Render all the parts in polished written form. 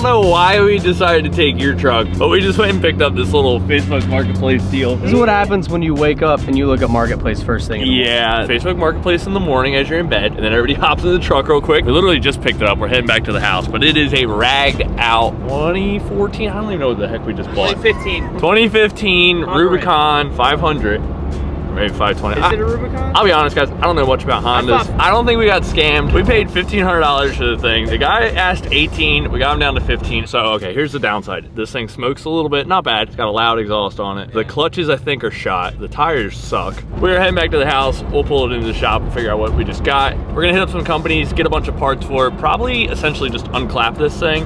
don't know why we decided to take your truck, but we just went and picked up this little Facebook Marketplace deal. This is what happens when you wake up and you look at Marketplace first thing in the morning. Yeah, Facebook Marketplace in the morning as you're in bed, and then everybody hops in the truck real quick. We literally just picked it up. We're heading back to the house, but it is a ragged out 2014. I don't even know what the heck we just bought. 2015 Rubicon 500. Maybe 520. Is it a Rubicon? I'll be honest, guys, I don't know much about Hondas. I don't think we got scammed. We paid $1,500 for the thing. The guy asked 18, we got him down to 15. So, okay, here's the downside. This thing smokes a little bit, not bad. It's got a loud exhaust on it. The clutches, I think, are shot. The tires suck. We're heading back to the house. We'll pull it into the shop and figure out what we just got. We're gonna hit up some companies, get a bunch of parts for it, probably essentially just unclap this thing.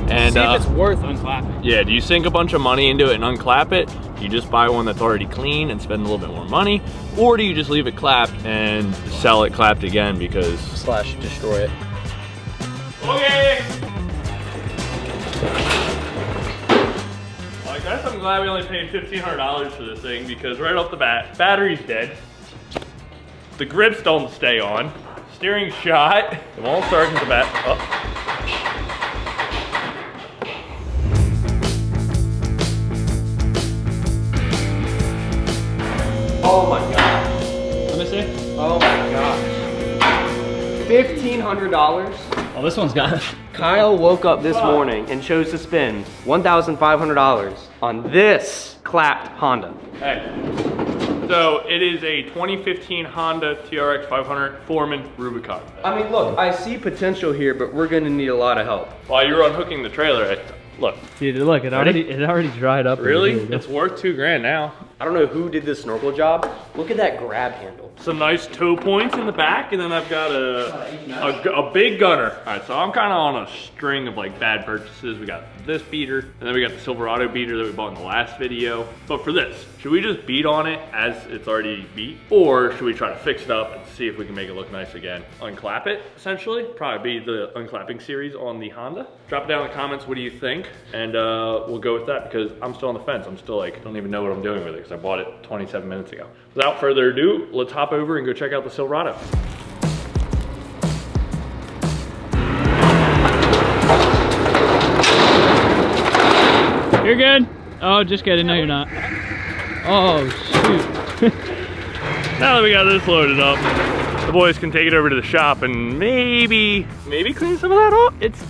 And see if it's worth unclapping. Yeah, do you sink a bunch of money into it and unclap it? Do you just buy one that's already clean and spend a little bit more money? Or do you just leave it clapped and sell it clapped again because... Slash destroy it. Okay! Well, I guess I'm glad we only paid $1,500 for this thing because right off the bat, battery's dead. The grips don't stay on. Steering's shot. It won't start at the back. Oh. Oh my gosh. Let me see. Oh my gosh. $1,500? Oh, this one's got it. Kyle woke up this morning and chose to spend $1,500 on this clapped Honda. Hey. So it is a 2015 Honda TRX 500 Foreman Rubicon. I mean, look, I see potential here, but we're gonna need a lot of help. While you're unhooking the trailer, look. Dude, look, it already dried up. Really? It's worth $2,000 now. I don't know who did this snorkel job. Look at that grab handle. Some nice toe points in the back, and then I've got a big gunner. All right, so I'm kind of on a string of like bad purchases. We got this beater, and then we got the Silverado beater that we bought in the last video. But for this, should we just beat on it as it's already beat? Or should we try to fix it up and see if we can make it look nice again? Unclap it, essentially. Probably be the unclapping series on the Honda. Drop it down in the comments, what do you think? And we'll go with that because I'm still on the fence. I'm still like, I don't even know what I'm doing with it because I bought it 27 minutes ago. Without further ado, let's hop over and go check out the Silverado. You're good? Oh, just kidding. No, you're not. Oh, shoot. Now that we got this loaded up, the boys can take it over to the shop and maybe clean some of that up. It's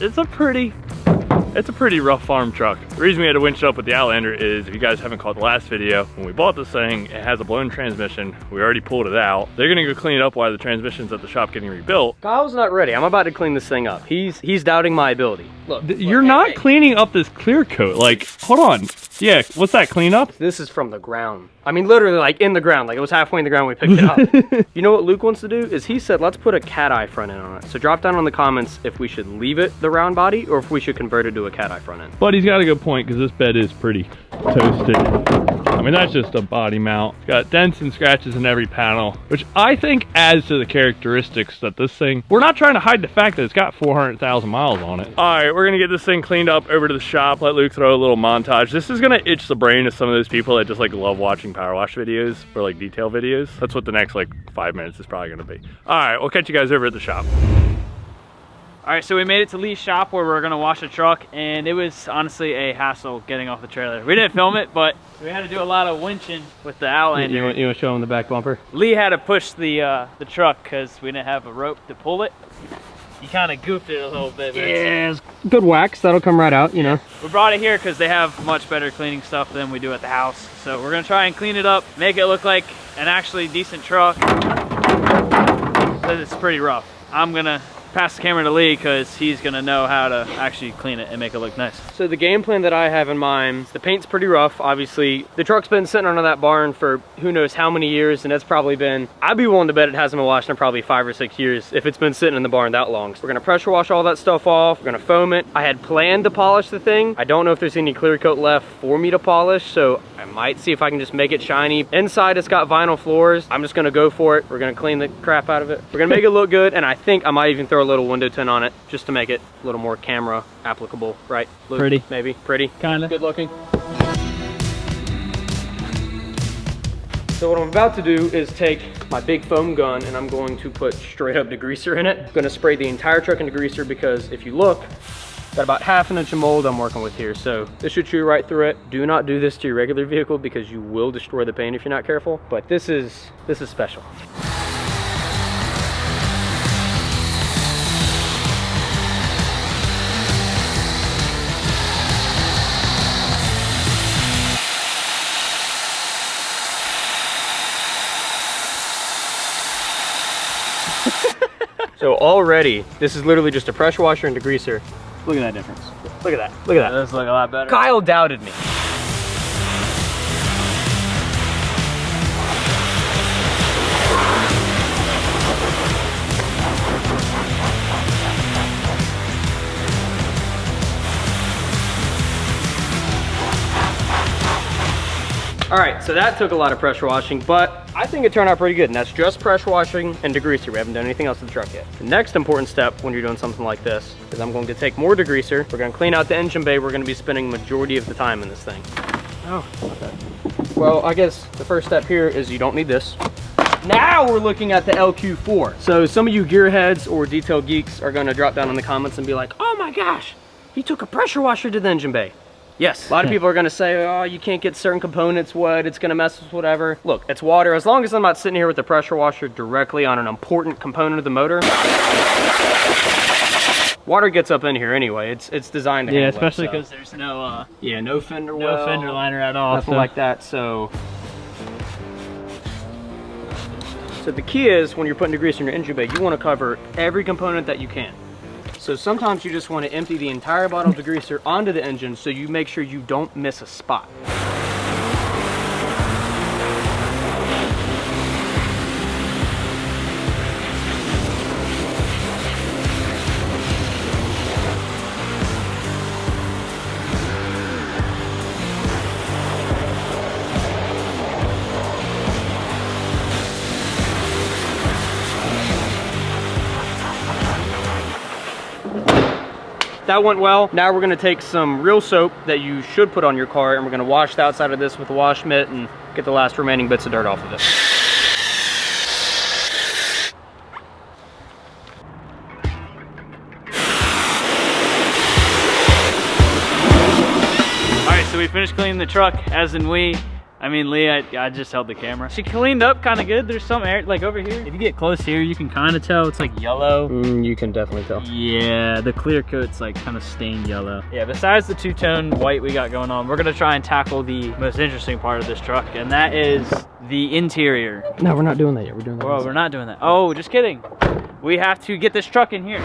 a pretty rough farm truck. The reason we had to winch it up with the Outlander is, if you guys haven't caught the last video, when we bought this thing, it has a blown transmission. We already pulled it out. They're gonna go clean it up while the transmission's at the shop getting rebuilt. Kyle's not ready. I'm about to clean this thing up. He's doubting my ability. Look, You're not cleaning up this clear coat. Like, hold on. Yeah, what's that, clean up? This is from the ground. I mean, literally like in the ground. Like it was halfway in the ground when we picked it up. You know what Luke wants to do? Is he said, let's put a cat eye front end on it. So drop down on the comments if we should leave it the round body or if we should convert it to a cat eye front end. But he's got a good point because this bed is pretty toasted. I mean, that's just a body mount. It's got dents and scratches in every panel, which I think adds to the characteristics that this thing, we're not trying to hide the fact that it's got 400,000 miles on it. All right, we're gonna get this thing cleaned up over to the shop, let Luke throw a little montage. This is gonna itch the brain of some of those people that just like love watching power wash videos or like detail videos. That's what the next like 5 minutes is probably gonna be. All right, we'll catch you guys over at the shop. All right, so we made it to Lee's shop where we're gonna wash the truck, and it was honestly a hassle getting off the trailer. We didn't film it, but we had to do a lot of winching with the Outlander. You want to show him the back bumper? Lee had to push the truck because we didn't have a rope to pull it. He kind of goofed it a little bit. Yeah, good wax. That'll come right out, you know. We brought it here because they have much better cleaning stuff than we do at the house. So we're gonna try and clean it up, make it look like an actually decent truck. But it's pretty rough. I'm gonna pass the camera to Lee because he's gonna know how to actually clean it and make it look nice. So the game plan that I have in mind, the paint's pretty rough, obviously. The truck's been sitting under that barn for who knows how many years, and it's probably been, I'd be willing to bet it hasn't been washed in probably 5 or 6 years if it's been sitting in the barn that long. So we're gonna pressure wash all that stuff off, we're gonna foam it. I had planned to polish the thing. I don't know if there's any clear coat left for me to polish, so I might see if I can just make it shiny. Inside it's got vinyl floors. I'm just gonna go for it. We're gonna clean the crap out of it. We're gonna make it look good, and I think I might even throw a little window tint on it just to make it a little more camera applicable, right? Luke? Pretty. Maybe. Pretty. Kinda. Good looking. So what I'm about to do is take my big foam gun and I'm going to put straight up degreaser in it. I'm gonna spray the entire truck in degreaser because if you look, Got about 1/2 inch of mold I'm working with here, so this should chew right through it. Do not do this to your regular vehicle because you will destroy the paint if you're not careful, but this is special. So already, this is literally just a pressure washer and degreaser. Look at that difference. Look at that, look at that. Does look a lot better. Kyle doubted me. All right, so that took a lot of pressure washing, but I think it turned out pretty good, and that's just pressure washing and degreaser. We haven't done anything else to the truck yet. The next important step when you're doing something like this is I'm going to take more degreaser. We're gonna clean out the engine bay. We're gonna be spending majority of the time in this thing. Oh, okay. Well, I guess the first step here is you don't need this. Now we're looking at the LQ4. So some of you gearheads or detail geeks are gonna drop down in the comments and be like, oh my gosh, he took a pressure washer to the engine bay. Yes, a lot of people are gonna say, oh, you can't get certain components wet, it's gonna mess with whatever. Look, it's water. As long as I'm not sitting here with the pressure washer directly on an important component of the motor, water gets up in here anyway. It's designed to handle it. Yeah, especially because there's no no fender well, no fender liner at all. Nothing like that. So the key is when you're putting degreaser in your engine bay, you want to cover every component that you can. So sometimes you just want to empty the entire bottle of degreaser onto the engine so you make sure you don't miss a spot. That went well. Now we're gonna take some real soap that you should put on your car and we're gonna wash the outside of this with a wash mitt and get the last remaining bits of dirt off of it. All right, so we finished cleaning the truck, as in I mean, Lee, I just held the camera. She cleaned up kind of good. There's some air, like over here. If you get close here, you can kind of tell it's like yellow. You can definitely tell. Yeah, the clear coat's like kind of stained yellow. Yeah, besides the two-tone white we got going on, we're gonna try and tackle the most interesting part of this truck, and that is the interior. No, we're not doing that yet. We're doing that. Whoa, we're not doing that. Oh, just kidding. We have to get this truck in here.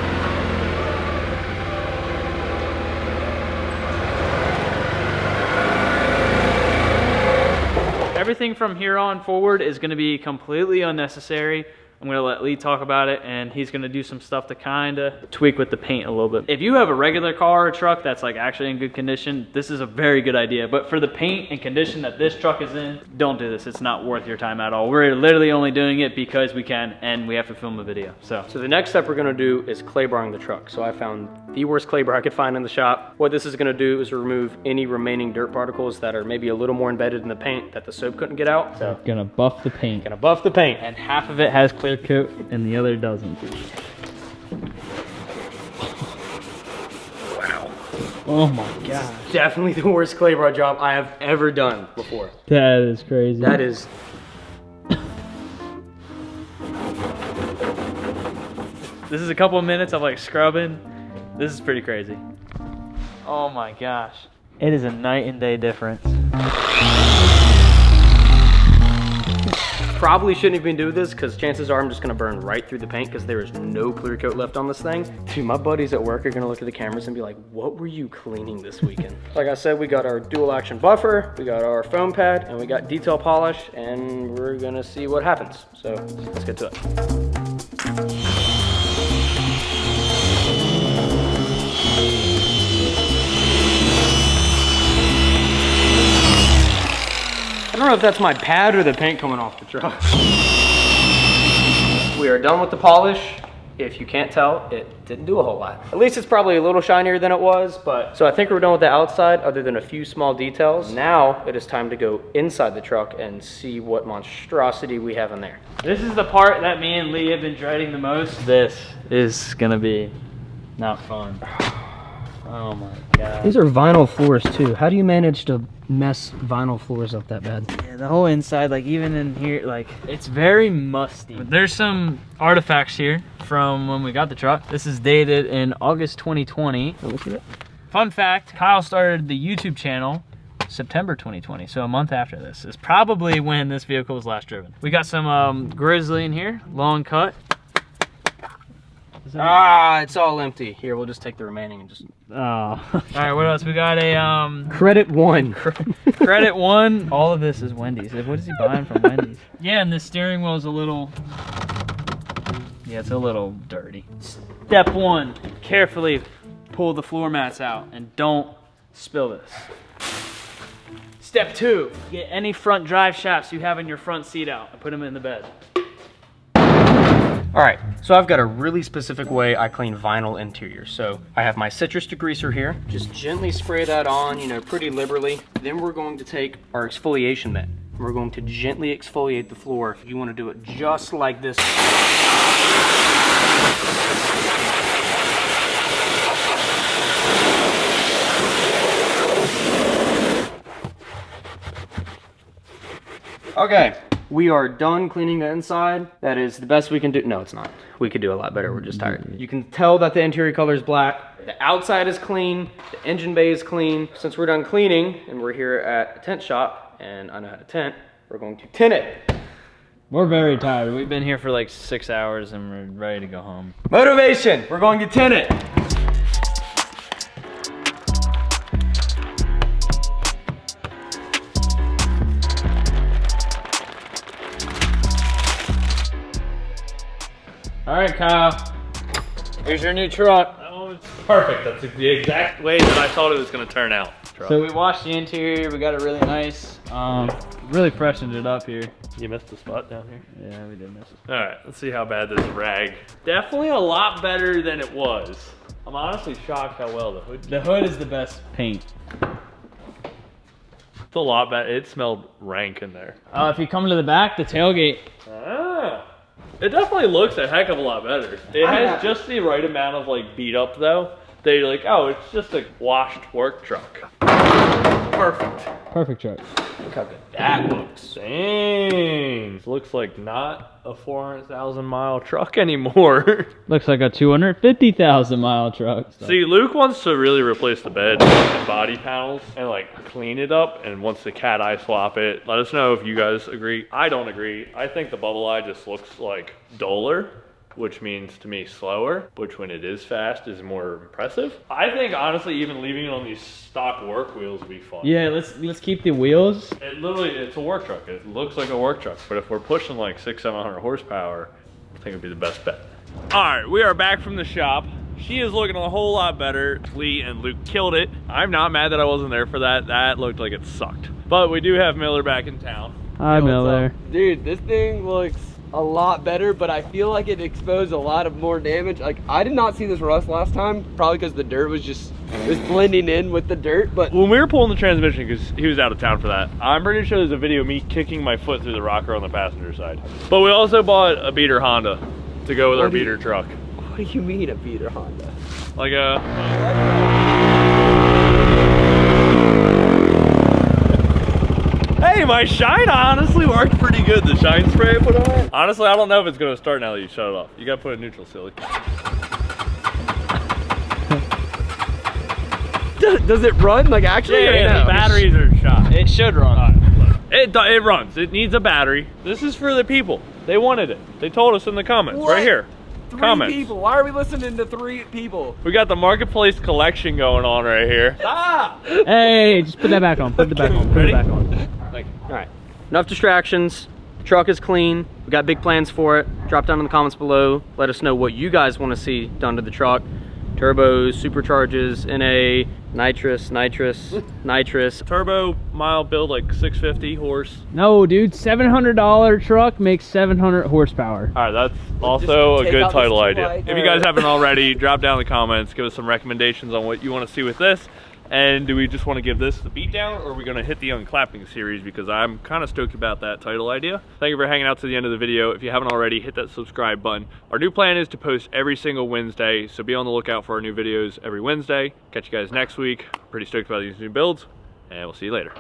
Everything from here on forward is gonna be completely unnecessary. I'm gonna let Lee talk about it, and he's gonna do some stuff to kinda tweak with the paint a little bit. If you have a regular car or truck that's like actually in good condition, this is a very good idea. But for the paint and condition that this truck is in, don't do this. It's not worth your time at all. We're literally only doing it because we can, and we have to film a video. So the next step we're gonna do is clay barring the truck. So I found the worst clay bar I could find in the shop. What this is gonna do is remove any remaining dirt particles that are maybe a little more embedded in the paint that the soap couldn't get out. So gonna buff the paint. Gonna buff the paint. And half of it has clear coat and the other doesn't. Wow. Oh my gosh. Definitely the worst clay bar job I have ever done before. That is crazy. That is. This is a couple of minutes of like scrubbing. This is pretty crazy. Oh my gosh. It is a night and day difference. Probably shouldn't even do this because chances are I'm just gonna burn right through the paint because there is no clear coat left on this thing. Dude, my buddies at work are gonna look at the cameras and be like, what were you cleaning this weekend? Like I said, we got our dual action buffer, we got our foam pad, and we got detail polish, and we're gonna see what happens. So let's get to it. I don't know if that's my pad or the paint coming off the truck. We are done with the polish. If you can't tell, it didn't do a whole lot. At least it's probably a little shinier than it was, but so I think we're done with the outside other than a few small details. Now it is time to go inside the truck and see what monstrosity we have in there. This is the part that me and Lee have been dreading the most. This is gonna be not fun. Oh my god. These are vinyl floors too. How do you manage to mess vinyl floors up that bad? Yeah, the whole inside, like even in here, like it's very musty. But there's some artifacts here from when we got the truck. This is dated in August 2020. Look at it. Fun fact, Kyle started the YouTube channel September 2020, so a month after this is probably when this vehicle was last driven. We got some Grizzly in here, long cut. It's all empty. Here, we'll just take the remaining and just... Oh. All right, what else? We got a Credit one. Credit one. All of this is Wendy's. What is he buying from Wendy's? Yeah, and the steering wheel is a little... Yeah, it's a little dirty. Step one, carefully pull the floor mats out and don't spill this. Step two, get any front drive shafts you have in your front seat out and put them in the bed. All right, so I've got a really specific way I clean vinyl interiors. So I have my citrus degreaser here. Just gently spray that on, you know, pretty liberally. Then we're going to take our exfoliation mitt. We're going to gently exfoliate the floor. You want to do it just like this. Okay, we are done cleaning the inside. That is the best we can do. No, it's not. We could do a lot better. We're just tired. You can tell that the interior color is black. The outside is clean. The engine bay is clean. Since we're done cleaning and we're here at a tent shop and I know how to tent, we're going to tint it. We're very tired. We've been here for like 6 hours and we're ready to go home. Motivation, we're going to tint it. All right, Kyle. Here's your new truck. Oh, it's perfect. That's the exact way that I thought it was going to turn out. So we washed the interior. We got it really nice. Really freshened it up here. You missed a spot down here. Yeah, we did miss it. All right, let's see how bad this rag. Definitely a lot better than it was. I'm honestly shocked how well the hood. The hood is the best paint. It's a lot better. It smelled rank in there. If you come to the back, the tailgate. Ah. It definitely looks a heck of a lot better. It has just the right amount of like beat up though. They're like, oh, it's just a washed work truck. Perfect. Perfect truck. Look how good that looks. Dang. Looks like not a 400,000 mile truck anymore. Looks like a 250,000 mile truck. See, Luke wants to really replace the bed and body panels and like clean it up, and wants to cat eye swap it. Let us know if you guys agree. I don't agree. I think the bubble eye just looks like duller, which means to me slower, which when it is fast is more impressive. I think honestly even leaving it on these stock work wheels would be fun. Yeah, let's keep the wheels. It literally, it's a work truck. It looks like a work truck, but if we're pushing like 600-700 horsepower, I think it'd be the best bet. All right, we are back from the shop. She is looking a whole lot better. Lee and Luke killed it. I'm not mad that I wasn't there for that. That looked like it sucked. But we do have Miller back in town. Hi, Miller. Dude, this thing looks a lot better, but I feel like it exposed a lot of more damage. Like, I did not see this rust last time, probably because the dirt was just blending in with the dirt. But when we were pulling the transmission, because he was out of town for that, I'm pretty sure there's a video of me kicking my foot through the rocker on the passenger side. But we also bought a beater Honda to go with our beater truck. What do you mean a beater Honda? Like a... Hey, my shine honestly worked pretty good. The shine spray I put on it. Honestly, I don't know if it's gonna start now that you shut it off. You gotta put it in neutral, silly. Does it run? Like, actually? Yeah, the batteries are shot. It should run. It runs. It needs a battery. This is for the people. They wanted it. They told us in the comments. What? Right here. Three people. Why are we listening to 3 people? We got the marketplace collection going on right here. Stop! Hey, just put that back on. Put it back on. Put it back on. All right, enough distractions. The truck is clean. We got big plans for it. Drop down in the comments below. Let us know what you guys want to see done to the truck. Turbos, supercharges, NA, nitrous. Turbo mile build like 650 horse. No, dude, $700 truck makes 700 horsepower. All right, that's also a take good out title this idea. light. If you guys haven't already, drop down in the comments. Give us some recommendations on what you want to see with this. And do we just want to give this the beat down, or are we going to hit the unclapping series, because I'm kind of stoked about that title idea. Thank you for hanging out to the end of the video. If you haven't already, hit that subscribe button. Our new plan is to post every single Wednesday, so be on the lookout for our new videos every Wednesday. Catch you guys next week. Pretty stoked about these new builds, and we'll see you later.